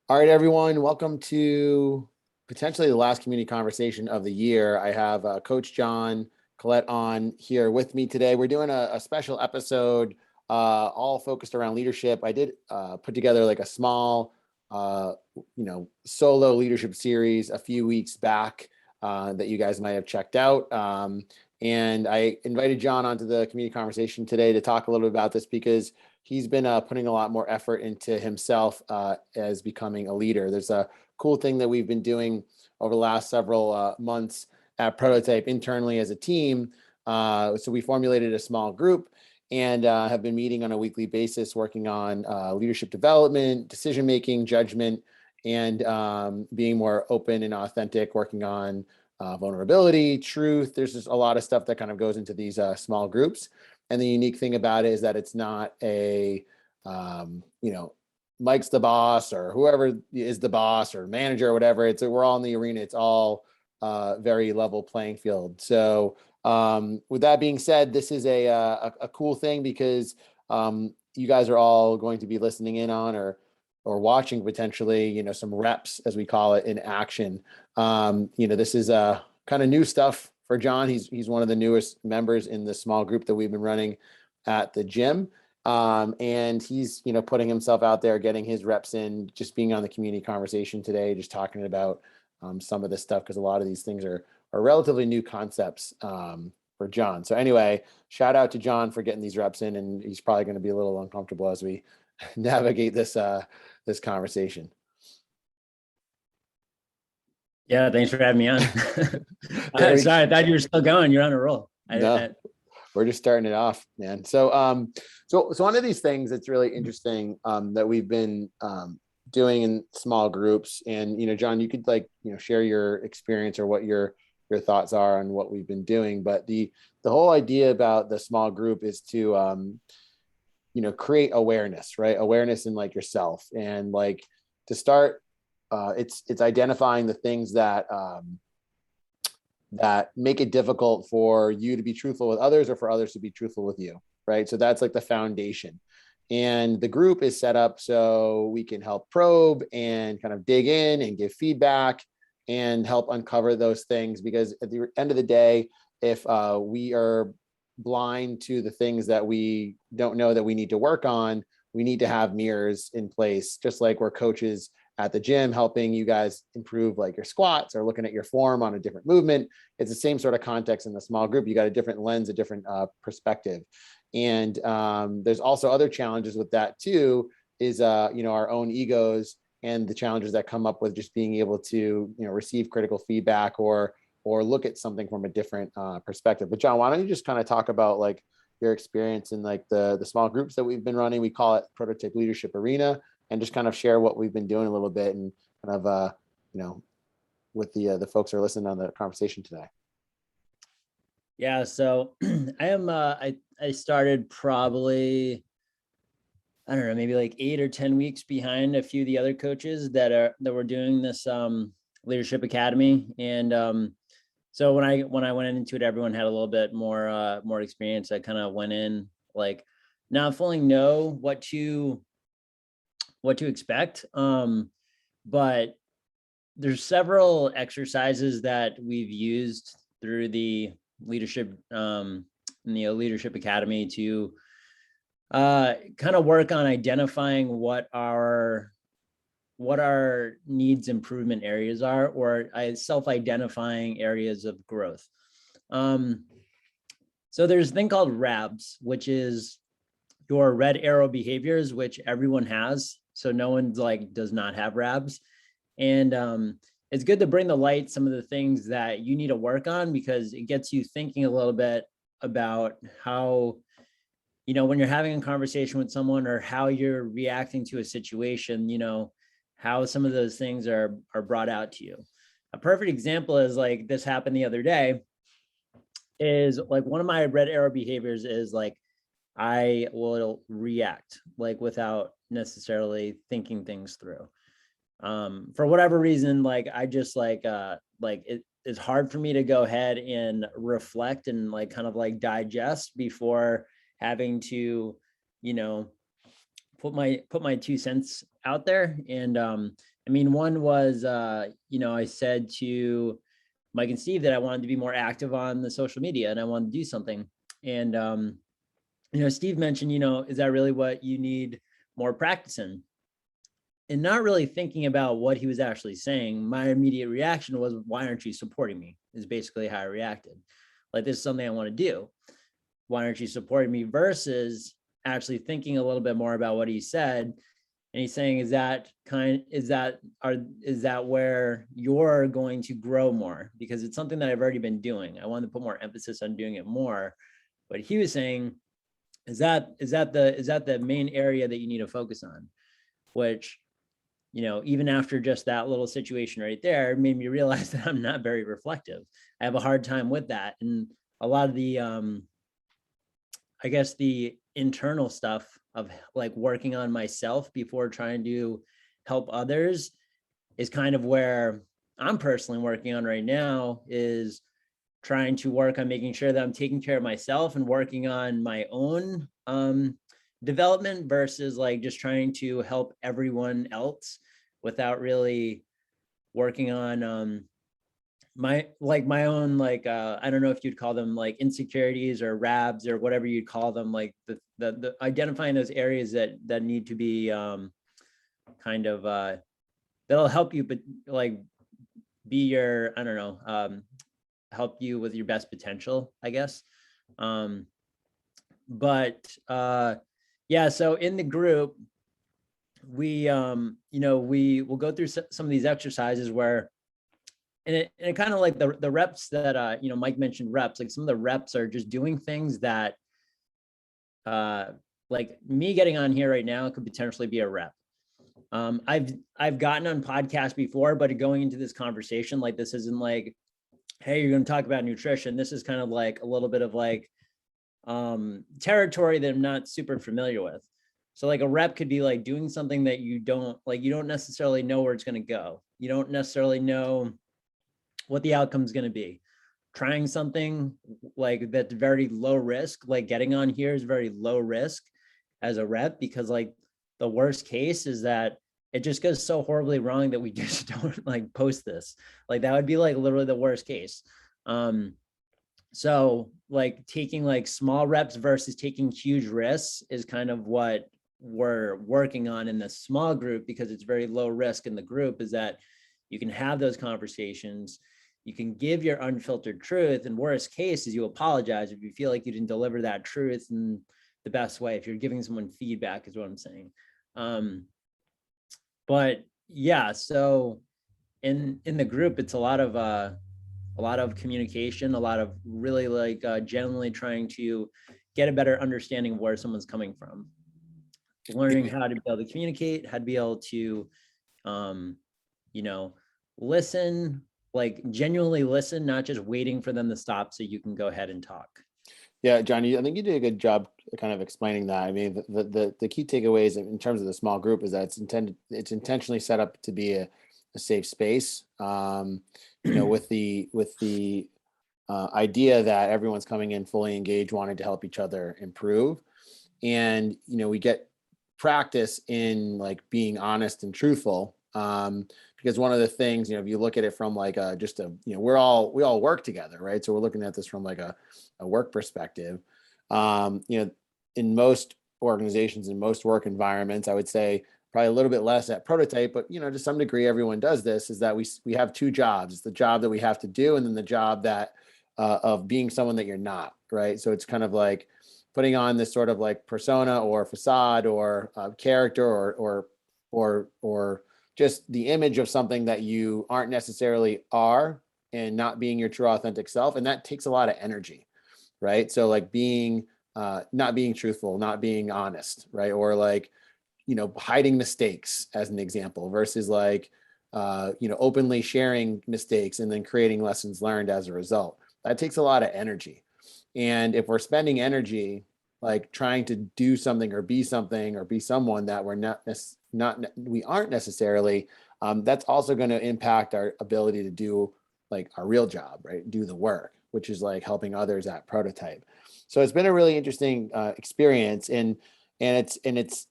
All right, everyone, welcome to potentially the last community conversation of the year. I have Coach Jon Collette on here with me today. We're doing a special episode all focused around leadership. I did put together like a small, solo leadership series a few weeks back that you guys might have checked out. And I invited Jon onto the community conversation today to talk a little bit about this because he's been putting a lot more effort into himself as becoming a leader. There's a cool thing that we've been doing over the last several months at Prototype internally as a team. So we formulated a small group and have been meeting on a weekly basis, working on leadership development, decision-making, judgment, and being more open and authentic, working on vulnerability, truth. There's just a lot of stuff that kind of goes into these small groups. And the unique thing about it is that it's not a, Mike's the boss or whoever is the boss or manager or whatever. We're all in the arena. It's all very level playing field. So with that being said, this is a cool thing because you guys are all going to be listening in on or watching potentially, some reps, as we call it, in action. This is kind of new stuff for Jon. He's one of the newest members in the small group that we've been running at the gym. And he's, putting himself out there, getting his reps in, just being on the community conversation today, just talking about some of this stuff, because a lot of these things are relatively new concepts for Jon. So anyway, shout out to Jon for getting these reps in, and he's probably going to be a little uncomfortable as we navigate this conversation. Yeah, thanks for having me on. Sorry, I thought you were still going. You're on a roll. No, we're just starting it off, man. So, so one of these things that's really interesting that we've been doing in small groups, and Jon, you could share your experience or what your thoughts are on what we've been doing. But the whole idea about the small group is to create awareness, right? Awareness in yourself, and to start. It's identifying the things that make it difficult for you to be truthful with others or for others to be truthful with you, right? So that's the foundation. And the group is set up so we can help probe and kind of dig in and give feedback and help uncover those things. Because at the end of the day, if we are blind to the things that we don't know that we need to work on, we need to have mirrors in place, just like we're coaches at the gym helping you guys improve your squats or looking at your form on a different movement. It's the same sort of context in the small group. You got a different lens, a different perspective. And there's also other challenges with that too, is our own egos and the challenges that come up with just being able to receive critical feedback or look at something from a different perspective. But Jon, why don't you just kind of talk about your experience in the small groups that we've been running? We call it Prototype Leadership Arena, and just kind of share what we've been doing a little bit and kind of, with the folks who are listening on the conversation today. Yeah. So I started probably, I don't know, maybe 8 or 10 weeks behind a few of the other coaches that were doing this leadership academy. And so when I went into it, everyone had a little bit more experience. I kind of went in not fully know what to expect. But there's several exercises that we've used through the leadership, leadership academy to kind of work on identifying what our needs improvement areas are, or self-identifying areas of growth. So there's a thing called RABs, which is your red arrow behaviors, which everyone has. So no one's does not have RABs. And it's good to bring to light some of the things that you need to work on, because it gets you thinking a little bit about how, when you're having a conversation with someone or how you're reacting to a situation, how some of those things are brought out to you. A perfect example is this happened the other day, is one of my red arrow behaviors is I will react without necessarily thinking things through. For whatever reason, I just it's hard for me to go ahead and reflect and kind of digest before having to, put my 2 cents out there. And I mean, one was, I said to Mike and Steve that I wanted to be more active on the social media and I wanted to do something. And, Steve mentioned, is that really what you need more practice in? And not really thinking about what he was actually saying, my immediate reaction was, why aren't you supporting me? Is basically how I reacted. Like, this is something I want to do. Why aren't you supporting me? Versus actually thinking a little bit more about what he said. And he's saying, is that where you're going to grow more? Because it's something that I've already been doing. I want to put more emphasis on doing it more. But he was saying, is that the main area that you need to focus on? Which, even after just that little situation right there, made me realize that I'm not very reflective. I have a hard time with that. And a lot of the, I guess the internal stuff of like working on myself before trying to help others is kind of where I'm personally working on right now, is trying to work on making sure that I'm taking care of myself and working on my own development versus like just trying to help everyone else without really working on my own, like I don't know if you'd call them like insecurities or rabs or whatever you'd call them, like the identifying those areas that need to be kind of that'll help you, but like be your, I don't know, help you with your best potential, I guess. But yeah, so in the group, we we will go through some of these exercises where, and it kind of like the reps that Mike mentioned reps, like some of the reps are just doing things that like me getting on here right now could potentially be a rep. I've gotten on podcasts before, but going into this conversation, like, this isn't like, hey, you're going to talk about nutrition. This is kind of like a little bit of like territory that I'm not super familiar with. So like a rep could be like doing something that you don't necessarily know where it's going to go. You don't necessarily know what the outcome is going to be. Trying something like that's very low risk, like getting on here is very low risk as a rep, because like the worst case is that it just goes so horribly wrong that we just don't like post this. Like that would be like literally the worst case. So like taking like small reps versus taking huge risks is kind of what we're working on in the small group, because it's very low risk in the group, is that you can have those conversations. You can give your unfiltered truth, and worst case is you apologize if you feel like you didn't deliver that truth in the best way. If you're giving someone feedback is what I'm saying. But yeah, so in the group, it's a lot of communication, a lot of really like genuinely trying to get a better understanding of where someone's coming from, learning how to be able to communicate, how to be able to listen, like genuinely listen, not just waiting for them to stop so you can go ahead and talk. Yeah, Johnny, I think you did a good job kind of explaining that. I mean, the key takeaways in terms of the small group is that it's intentionally set up to be a safe space. With the idea that everyone's coming in fully engaged, wanting to help each other improve, and we get practice in like being honest and truthful. Because one of the things, if you look at it from like we all work together, right? So we're looking at this from like a work perspective. In most organizations, in most work environments, I would say probably a little bit less at Prototype, but to some degree, everyone does this, is that we have two jobs. It's the job that we have to do, and then the job that of being someone that you're not, right? So it's kind of like putting on this sort of like persona or facade or character or just the image of something that you aren't necessarily are, and not being your true authentic self. And that takes a lot of energy, right? So like not being truthful, not being honest, right? Or like, hiding mistakes as an example, versus like, openly sharing mistakes and then creating lessons learned as a result. That takes a lot of energy. And if we're spending energy like trying to do something or be someone that we aren't necessarily, that's also going to impact our ability to do like our real job, right? Do the work, which is like helping others at Prototype. So it's been a really interesting experience, and it's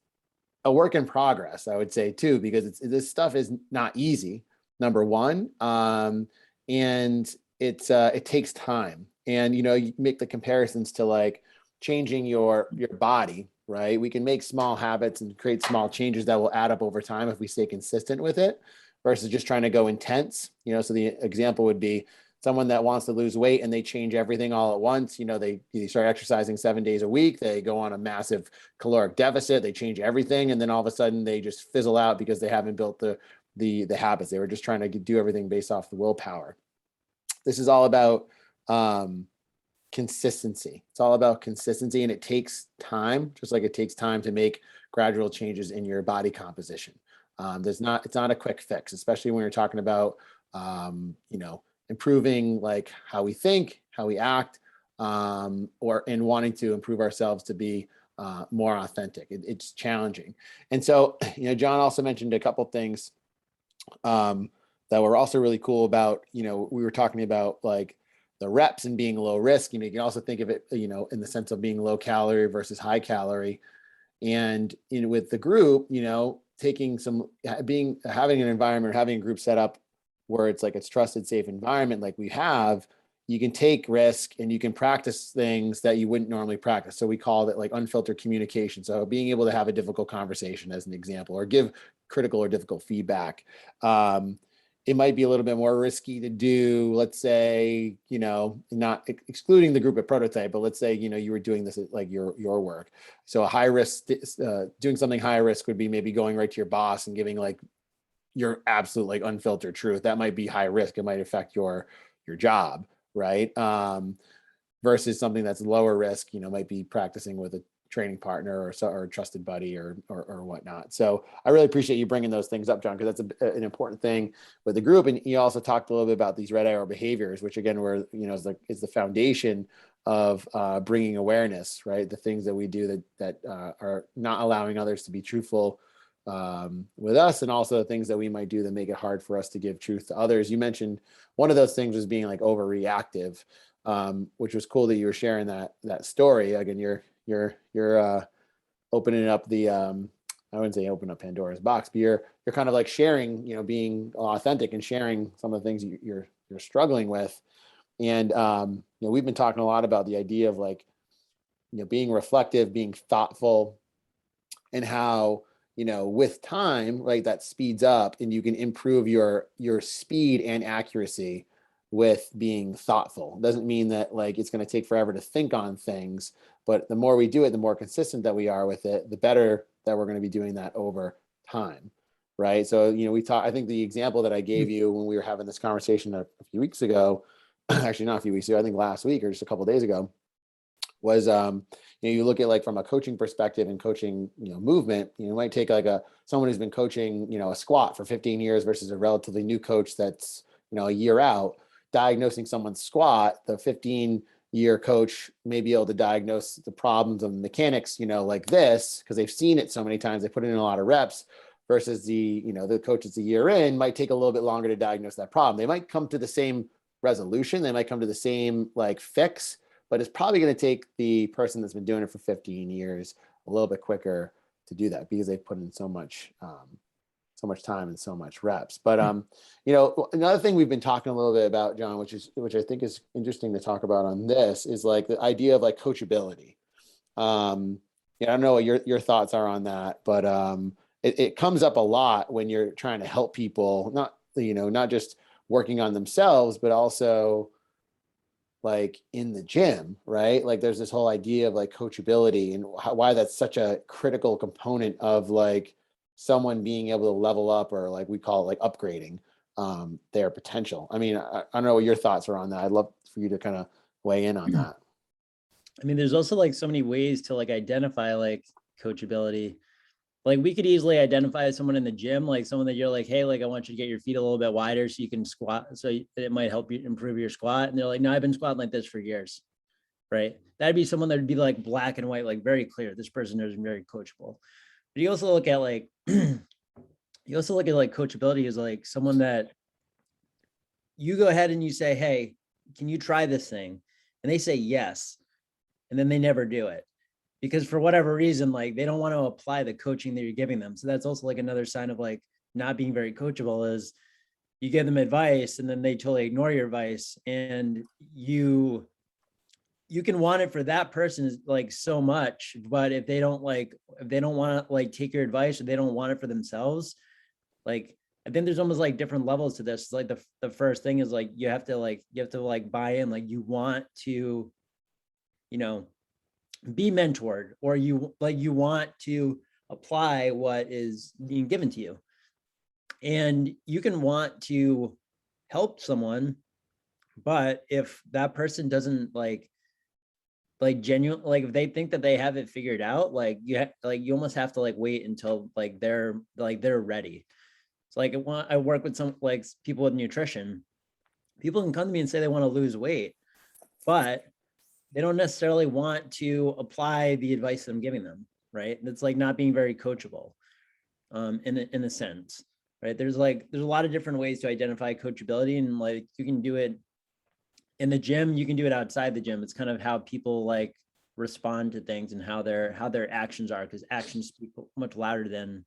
a work in progress, I would say too, because this stuff is not easy, number one. And it takes time. And, you make the comparisons to like changing your body, right? We can make small habits and create small changes that will add up over time if we stay consistent with it versus just trying to go intense. So the example would be someone that wants to lose weight and they change everything all at once. They start exercising 7 days a week. They go on a massive caloric deficit. They change everything. And then all of a sudden they just fizzle out because they haven't built the habits. They were just trying to do everything based off the willpower. This is all about consistency. It's all about consistency, and it takes time, just like it takes time to make gradual changes in your body composition. It's not a quick fix, especially when you're talking about, improving like how we think, how we act, or in wanting to improve ourselves to be more authentic. It's challenging. And so, Jon also mentioned a couple things that were also really cool about, we were talking about like the reps and being low risk. You can also think of it, in the sense of being low calorie versus high calorie. And with the group, having an environment, or having a group set up where it's like it's trusted, safe environment like we have, you can take risk and you can practice things that you wouldn't normally practice. So we call it like unfiltered communication. So being able to have a difficult conversation as an example, or give critical or difficult feedback. It might be a little bit more risky to do, let's say, not excluding the group at Prototype, but let's say, you were doing this at like your work. So a high risk, doing something high risk would be maybe going right to your boss and giving like your absolute like unfiltered truth. That might be high risk. It might affect your job, right? Versus something that's lower risk, might be practicing with a training partner or a trusted buddy or whatnot. So I really appreciate you bringing those things up, Jon, because that's an important thing with the group. And you also talked a little bit about these red arrow behaviors, which again, is the foundation of bringing awareness, right? The things that we do that are not allowing others to be truthful with us, and also the things that we might do that make it hard for us to give truth to others. You mentioned one of those things was being like overreactive, which was cool that you were sharing that story. Again, you're opening up the I wouldn't say open up Pandora's box, but you're kind of like sharing, being authentic and sharing some of the things you're struggling with. And we've been talking a lot about the idea of like, being reflective, being thoughtful, and how, with time, right, that speeds up and you can improve your speed and accuracy with being thoughtful. It doesn't mean that like it's going to take forever to think on things, but the more we do it, the more consistent that we are with it, the better that we're going to be doing that over time. Right. So, I think the example that I gave you when we were having this conversation a few weeks ago, actually not a few weeks ago, I think last week or just a couple of days ago, was you look at like from a coaching perspective and coaching movement, you might take like someone who's been coaching a squat for 15 years versus a relatively new coach that's a year out. Diagnosing someone's squat, the 15-year coach may be able to diagnose the problems of mechanics like this because they've seen it so many times, they put in a lot of reps, versus the coach that's a year in might take a little bit longer to diagnose that problem. They might come to the same resolution, they might come to the same like fix, but it's probably going to take the person that's been doing it for 15 years a little bit quicker to do that because they've put in so much time and so much reps. But another thing we've been talking a little bit about, Jon, which I think is interesting to talk about on this, is like the idea of like coachability. I don't know what your thoughts are on that, but it comes up a lot when you're trying to help people, not just working on themselves, but also like in the gym, right? Like there's this whole idea of like coachability and why that's such a critical component of like someone being able to level up, or like we call it like upgrading their potential. I mean, I don't know what your thoughts are on that. I'd love for you to kind of weigh in on that. I mean, there's also like so many ways to like identify like coachability. Like we could easily identify someone in the gym, like someone that you're like, hey, like I want you to get your feet a little bit wider so you can squat. So it might help you improve your squat. And they're like, no, I've been squatting like this for years. Right. That'd be someone that would be like black and white, like very clear. This person is very coachable. But you also look at like, coachability as like someone that you go ahead and you say, hey, can you try this thing? And they say yes. And then they never do it. because for whatever reason, like they don't want to apply the coaching that you're giving them. So that's also like another sign of like not being very coachable is you give them advice and then they totally ignore your advice, and you can want it for that person like so much, but if they don't want to like take your advice or they don't want it for themselves, like I think there's almost like different levels to this. It's like the first thing is like you have to buy in, like you want to, you know, be mentored, or you want to apply what is being given to you. And you can want to help someone, but if that person doesn't like genuine, like if they think that they have it figured out, like you almost have to like wait until like they're ready. It's like I work with some like people with nutrition. People can come to me and say they want to lose weight, but they don't necessarily want to apply the advice that I'm giving them, right? It's like not being very coachable, in a sense, right? There's a lot of different ways to identify coachability, and like you can do it in the gym, you can do it outside the gym. It's kind of how people like respond to things and how their actions are, because actions speak much louder than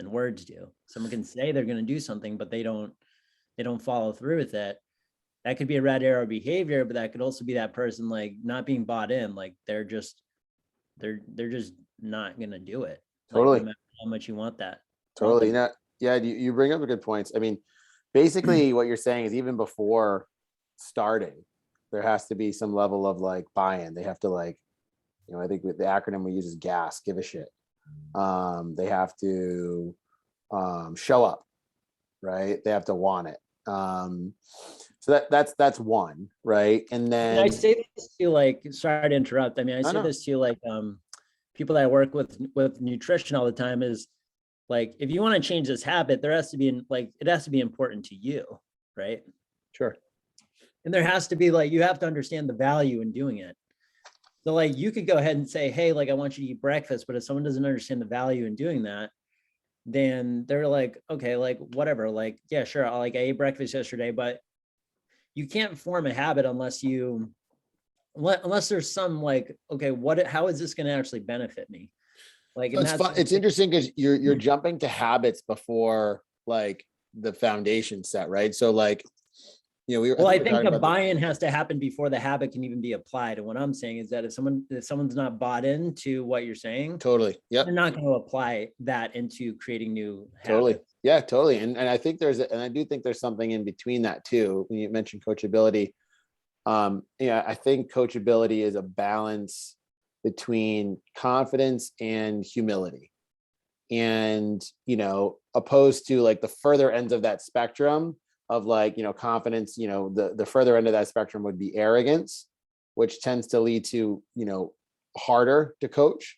words do. Someone can say they're going to do something, but they don't follow through with it. That could be a red arrow behavior, but that could also be that person like not being bought in. Like they're just not going to do it. Totally. Like, no matter how much you want that. Totally. Yeah, you bring up a good points. I mean, basically what you're saying is even before starting, there has to be some level of like buy-in. They have to like, you know, I think with the acronym we use is GAS, give a shit. They have to show up, right? They have to want it. So that's one, right? And then I say this to like, sorry to interrupt. I mean, I say this to like people that I work with nutrition all the time is like, if you want to change this habit, there has to be it has to be important to you, right? Sure. And there has to be like, you have to understand the value in doing it. So like you could go ahead and say, hey, like I want you to eat breakfast, but if someone doesn't understand the value in doing that, then they're like, okay, like whatever, like, yeah, sure. I ate breakfast yesterday, but you can't form a habit unless there's some like, okay, how is this going to actually benefit me? Like, and it's fun. It's interesting because you're jumping to habits before like the foundation set, right? So like, you know, I think the buy-in has to happen before the habit can even be applied. And what I'm saying is that if someone's not bought into what you're saying, totally, yeah, they're not going to apply that into creating new totally habits. Yeah, totally. And I think I do think there's something in between that too. When you mentioned coachability, yeah, I think coachability is a balance between confidence and humility. And, you know, opposed to like the further ends of that spectrum of like, you know, confidence, you know, the further end of that spectrum would be arrogance, which tends to lead to, you know, harder to coach.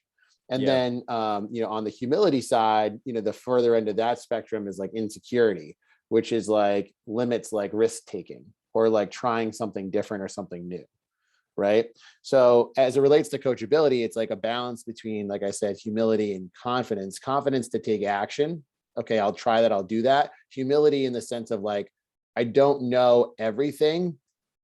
And then, you know, on the humility side, you know, the further end of that spectrum is like insecurity, which is like limits like risk taking or like trying something different or something new. Right. So as it relates to coachability, it's like a balance between, like I said, humility and confidence to take action. Okay, I'll try that. I'll do that. Humility in the sense of like, I don't know everything,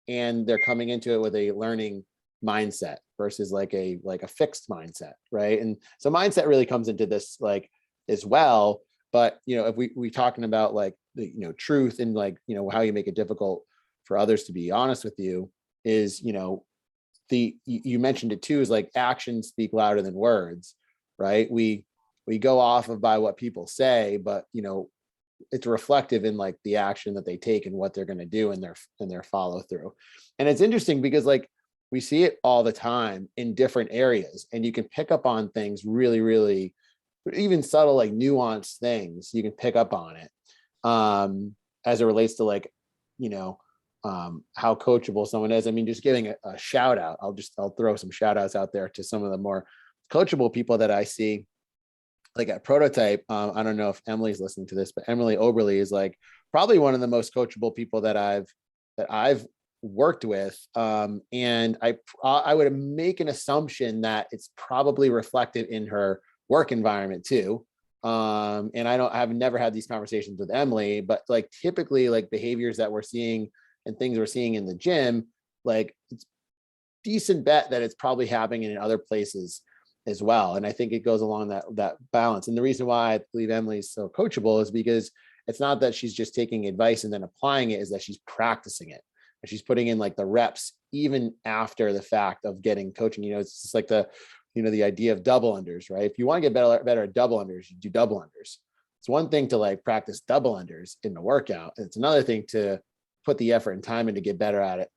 and they're coming into it with a learning mindset versus like a fixed mindset. Right. And so mindset really comes into this like as well. But, you know, if we talking about like the, you know, truth and like, you know, how you make it difficult for others to be honest with you is, you know, you mentioned it too, is like actions speak louder than words, right? We go off of by what people say, but you know, it's reflective in like the action that they take and what they're going to do in their follow through. And it's interesting because like we see it all the time in different areas, and you can pick up on things really, really, even subtle, like nuanced things, you can pick up on it as it relates to like, you know, how coachable someone is. I mean, just giving a shout out, I'll throw some shout outs out there to some of the more coachable people that I see, like at Prototype. I don't know if Emily's listening to this, but Emily Oberly is like probably one of the most coachable people that I've worked with. And I would make an assumption that it's probably reflected in her work environment too. And I've never had these conversations with Emily, but like typically like behaviors that we're seeing and things we're seeing in the gym, like it's decent bet that it's probably happening in other places as well. And I think it goes along that balance. And the reason why I believe Emily's so coachable is because it's not that she's just taking advice and then applying it, is that she's practicing it. And she's putting in like the reps even after the fact of getting coaching. It's just like the idea of double unders, right? If you want to get better at double unders, you do double unders. It's one thing to like practice double unders in the workout. It's another thing to put the effort and time in to get better at it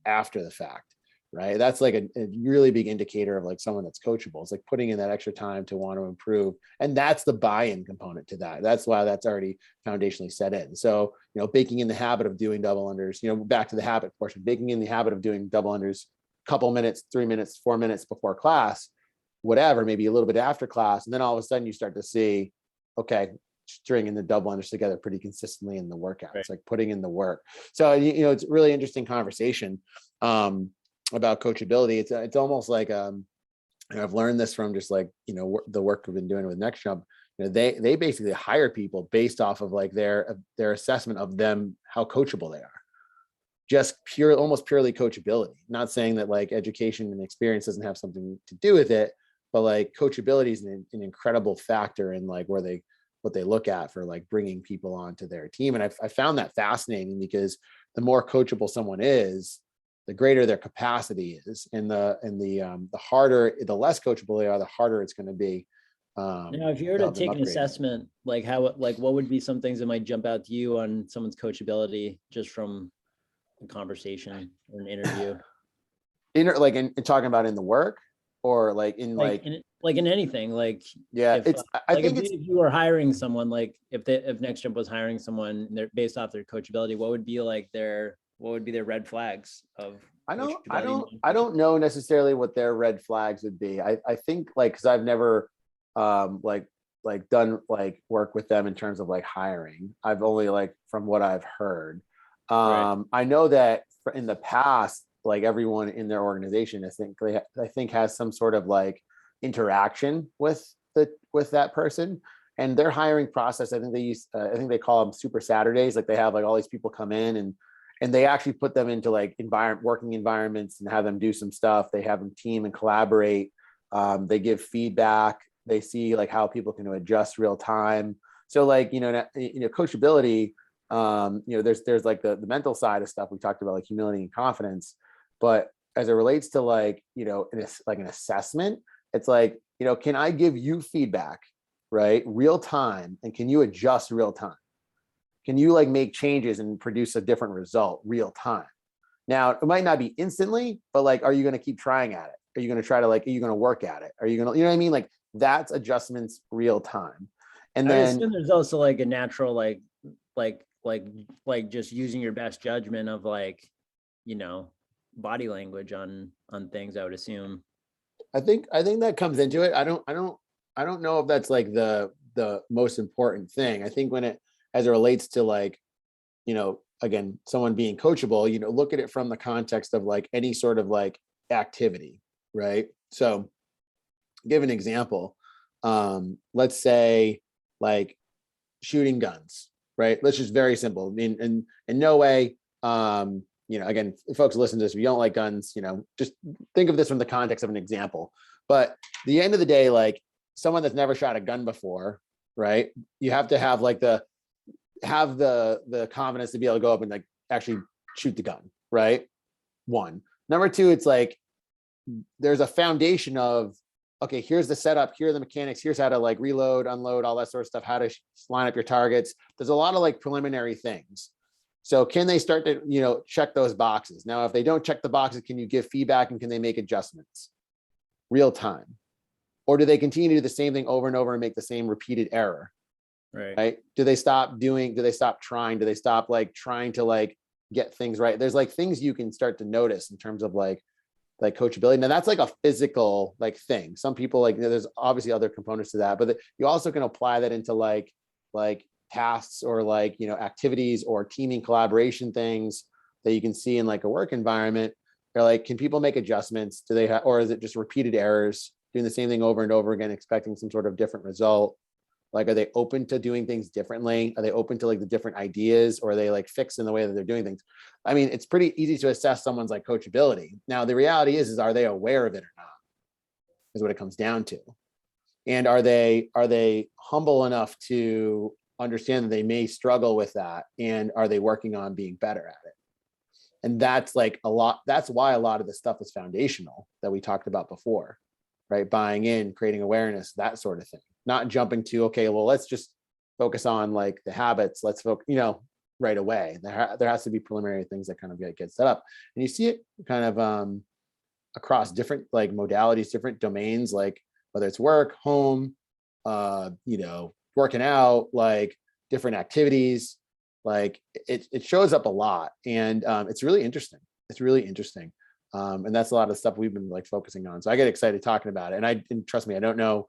after the fact, right? That's like a really big indicator of like someone that's coachable. It's like putting in that extra time to want to improve. And that's the buy-in component to that. That's why that's already foundationally set in. So, baking in the habit of doing double unders, back to the habit portion, baking in the habit of doing double unders, couple minutes, 3 minutes, 4 minutes before class, whatever, maybe a little bit after class. And then all of a sudden you start to see, okay, stringing the double unders together pretty consistently in the workout. Right. It's like putting in the work. So, it's a really interesting conversation about coachability. It's almost like, I've learned this from just like, the work we've been doing with Next Jump. They basically hire people based off of like their assessment of them, how coachable they are. Just almost purely coachability. Not saying that like education and experience doesn't have something to do with it, but like coachability is an incredible factor in like what they look at for like bringing people onto their team. And I found that fascinating because the more coachable someone is, the greater their capacity is, and the less coachable they are, the harder it's going to be. Now, if you were to take an assessment, like what would be some things that might jump out to you on someone's coachability just from a conversation or an interview? In talking about in the work, or like in anything, like, yeah, if you were hiring someone, like if Next Jump was hiring someone, they're based off their coachability, what would be their red flags of? I don't know necessarily what their red flags would be. I think like, cause I've never like done like work with them in terms of like hiring. I've only like from what I've heard. Right. I know that in the past, like everyone in their organization, I think has some sort of like interaction with that person, and their hiring process. I think they call them Super Saturdays. Like they have like all these people come in and they actually put them into like working environments and have them do some stuff. They have them team and collaborate. They give feedback. They see like how people can adjust real time. So like, coachability, there's like the mental side of stuff we talked about, like humility and confidence. But as it relates to like, like an assessment, it's like, can I give you feedback, right? Real time. And can you adjust real time? Can you like make changes and produce a different result real time? Now, it might not be instantly, but like, are you going to keep trying at it? Are you going to try to like, are you going to work at it? Are you going to, you know what I mean? Like that's adjustments real time. And then there's also like a natural, like just using your best judgment of like, body language on things, I would assume. I think that comes into it. I don't know if that's like the most important thing. I think as it relates to like, again, someone being coachable, look at it from the context of like any sort of like activity, right? So give an example. Let's say like shooting guns, right? Let's just very simple. In no way, again, folks listen to this, if you don't like guns, just think of this from the context of an example. But the end of the day, like someone that's never shot a gun before, right? You have to have like the confidence to be able to go up and like actually shoot the gun, right? One. Number two, it's like there's a foundation of, okay, here's the setup, here are the mechanics, here's how to like reload, unload, all that sort of stuff, how to line up your targets. There's a lot of like preliminary things. So can they start to, check those boxes? Now, if they don't check the boxes, can you give feedback and can they make adjustments real time? Or do they continue to do the same thing over and over and make the same repeated error? Right? Do they stop trying? Do they stop like trying to like get things right? There's like things you can start to notice in terms of like coachability. Now that's like a physical like thing. Some people like, there's obviously other components to that, but you also can apply that into like tasks or like, activities or teaming collaboration things that you can see in like a work environment. They're like, can people make adjustments? Do they have, or is it just repeated errors, doing the same thing over and over again, expecting some sort of different result? Like, are they open to doing things differently? Are they open to like the different ideas, or are they like fixed in the way that they're doing things? I mean, it's pretty easy to assess someone's like coachability. Now, the reality is are they aware of it or not? is what it comes down to. And are they humble enough to understand that they may struggle with that, and are they working on being better at it? And that's like a lot. That's why a lot of this stuff is foundational that we talked about before, right? Buying in, creating awareness, that sort of thing. Not jumping to, okay, well, let's just focus on like the habits. Let's focus, right away. There has to be preliminary things that kind of get set up. And you see it kind of across different like modalities, different domains, like whether it's work, home, working out, like different activities. Like it shows up a lot, and it's really interesting. And that's a lot of stuff we've been like focusing on. So I get excited talking about it. And trust me, I don't know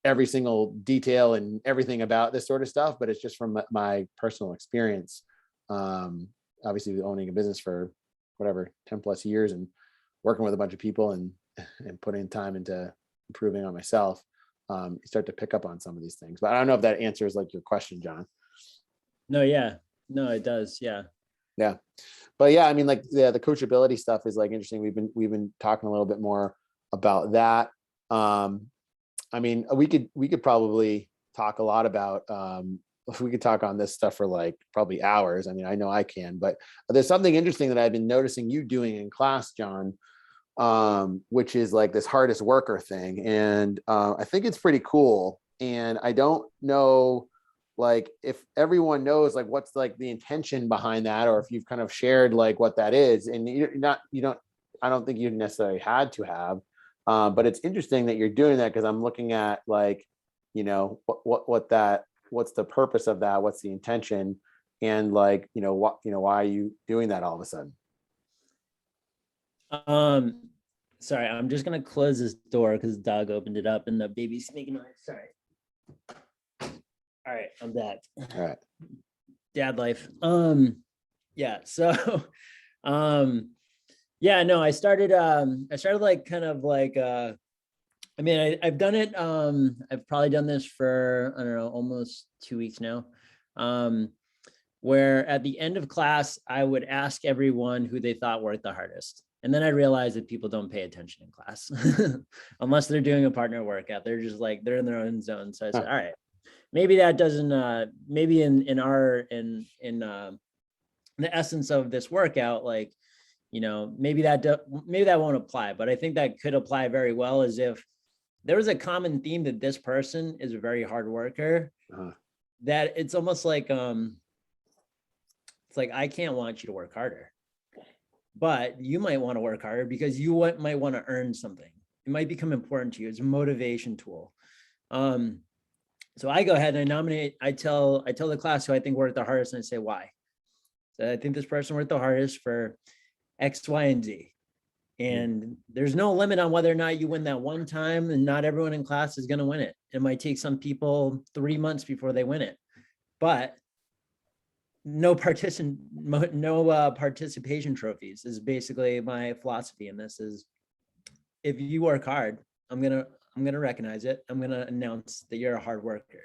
every single detail and everything about this sort of stuff, but it's just from my personal experience. Obviously owning a business for 10 plus years and working with a bunch of people and putting time into improving on myself. You start to pick up on some of these things, but I don't know if that answers like your question, John. No, yeah. No, it does. Yeah. Yeah. But yeah, I mean, like the coachability stuff is like interesting. We've been talking a little bit more about that. I mean, we could probably talk a lot about, we could talk on this stuff for like probably hours. I mean, I know I can, but there's something interesting that I've been noticing you doing in class, John, which is like this hardest worker thing. And I think it's pretty cool. And I don't know, like if everyone knows like what's like the intention behind that, or if you've kind of shared like what that is. And I don't think you necessarily had to have, but it's interesting that you're doing that, because I'm looking at like, what's the purpose of that? What's the intention? And like, why are you doing that all of a sudden? Sorry, I'm just gonna close this door because the dog opened it up and the baby's making noise. Sorry. All right, I'm back. All right. Dad life. Yeah. So, yeah, no, I started like kind of like, I mean, I've done it. I've probably done this for, I don't know, almost 2 weeks now. Where at the end of class, I would ask everyone who they thought worked the hardest. And then I realized that people don't pay attention in class unless they're doing a partner workout. They're just like, they're in their own zone. So I said, all right, maybe that doesn't, maybe in the essence of this workout, like, maybe that won't apply, but I think that could apply very well, as if there was a common theme that this person is a very hard worker, that it's almost like, it's like, I can't want you to work harder, but you might want to work harder because you might want to earn something. It might become important to you. It's a motivation tool. So I go ahead and I tell the class who I think worked the hardest, and I say why. So I think this person worked the hardest for X, Y, and Z. And there's no limit on whether or not you win that one time, and not everyone in class is going to win it. It might take some people 3 months before they win it, but no participation trophies is basically my philosophy. And this is, if you work hard, I'm going to recognize it. I'm going to announce that you're a hard worker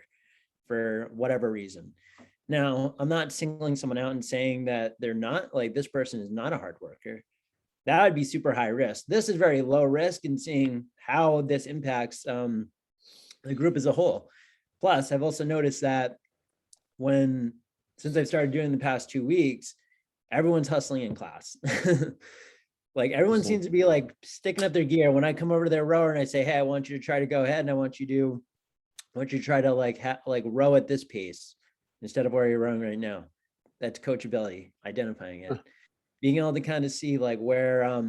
for whatever reason. Now, I'm not singling someone out and saying that they're not, like, this person is not a hard worker. That would be super high risk. This is very low risk in seeing how this impacts the group as a whole. Plus, I've also noticed that since I've started doing the past 2 weeks, everyone's hustling in class. Like everyone seems to be like sticking up their gear. When I come over to their rower and I say, hey, I want you to try to go ahead, and I want you to try to like row at this pace instead of where you're rowing right now. That's coachability, identifying it. Being able to kind of see like where,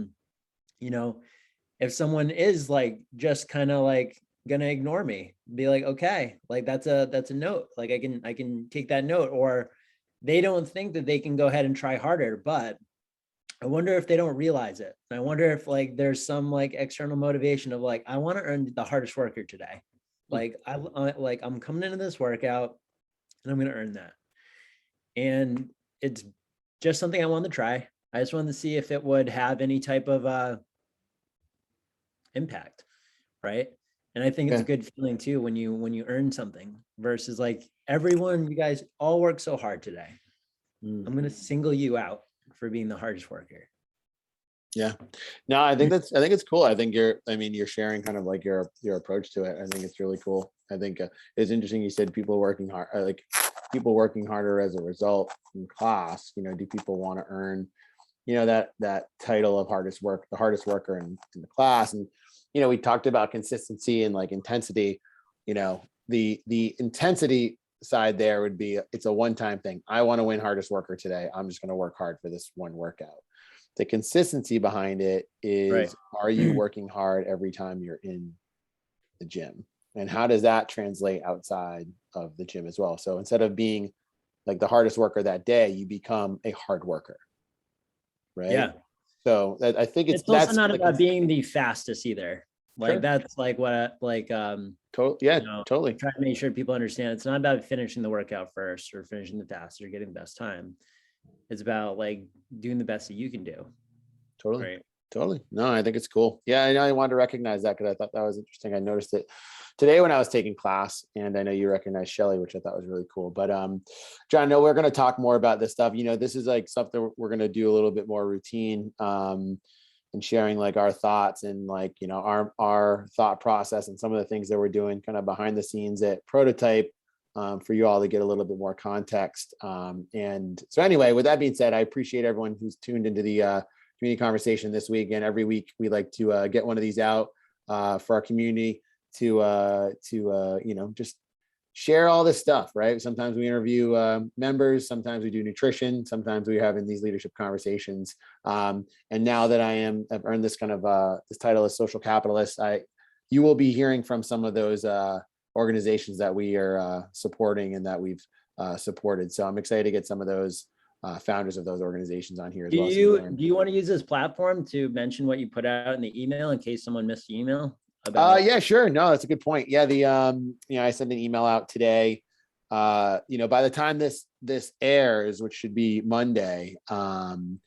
if someone is like just kind of like gonna ignore me, be like, okay, like that's a note. Like I can take that note. Or they don't think that they can go ahead and try harder, but I wonder if they don't realize it. And I wonder if like there's some like external motivation of like, I want to earn the hardest worker today. Like I'm coming into this workout and I'm going to earn that. And it's just something I wanted to try. I just wanted to see if it would have any type of impact, right? And I think it's a good feeling too when you earn something versus like everyone, you guys all work so hard today. I'm going to single you out for being the hardest worker. Yeah. No, I think it's cool. I think you're sharing kind of like your approach to it. I think it's really cool. I think it's interesting. You said people working hard, like people working harder as a result in class, do people want to earn, that title of the hardest worker in the class? And, we talked about consistency and like intensity, the intensity side there would be, it's a one-time thing. I want to win hardest worker today. I'm just going to work hard for this one workout. The consistency behind it is, are you working hard every time you're in the gym? And how does that translate outside of the gym as well? So instead of being like the hardest worker that day, you become a hard worker, right? Yeah. So I think it's also not about being the fastest either. Like Sure. That's like what Totally. try to make sure people understand it's not about finishing the workout first or finishing the fastest or getting the best time. It's about like doing the best that you can do. Totally. Right. Totally. No, I think it's cool. Yeah, I know. I wanted to recognize that because I thought that was interesting. I noticed it today when I was taking class, and I know you recognize Shelly, which I thought was really cool. But John, I know we're going to talk more about this stuff. This is like something we're going to do a little bit more routine, and sharing like our thoughts and like, our thought process and some of the things that we're doing kind of behind the scenes at Prototype, for you all to get a little bit more context. And so anyway, with that being said, I appreciate everyone who's tuned into the community conversation this week. And every week we like to get one of these out for our community to just share all this stuff, right? Sometimes we interview members, sometimes we do nutrition, sometimes we're having these leadership conversations. And now that I've earned this kind of this title as social capitalist, you will be hearing from some of those organizations that we are supporting and that we've supported. So I'm excited to get some of those founders of those organizations on here as well. Do you want to use this platform to mention what you put out in the email in case someone missed the email? Yeah, sure. No, that's a good point. Yeah. I sent an email out today. By the time this airs, which should be Monday, you'll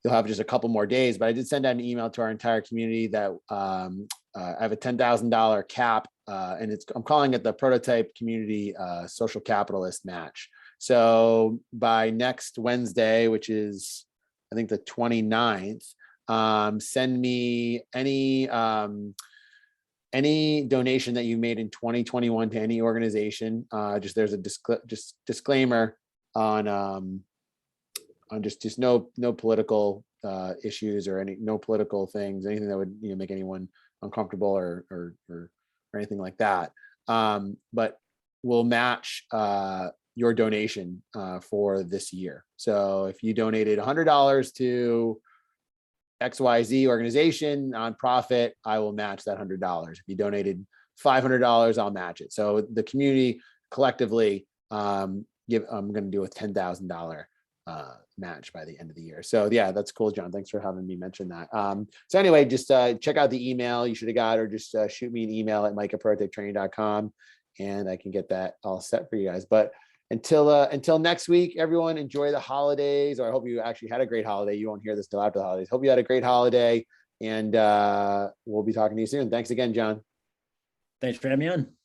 have just a couple more days, but I did send out an email to our entire community that I have a $10,000 cap, and I'm calling it the Prototype Community Social Capitalist Match. So by next Wednesday, which is I think the 29th, send me any donation that you made in 2021 to any organization. There's a disclaimer on just no political issues or no political things, anything that would make anyone uncomfortable or anything like that. But we'll match your donation for this year. So if you donated $100 to XYZ organization, nonprofit, I will match that $100. If you donated $500, I'll match it. So the community collectively, I'm going to do a $10,000 match by the end of the year. So yeah, that's cool, John. Thanks for having me mention that. So anyway, just check out the email you should have got, or just shoot me an email at mike@prototypetraining.com, and I can get that all set for you guys. But until next week, everyone, enjoy the holidays, or I hope you actually had a great holiday. You won't hear this till after the holidays. Hope you had a great holiday, and we'll be talking to you soon. Thanks again, John. Thanks for having me on.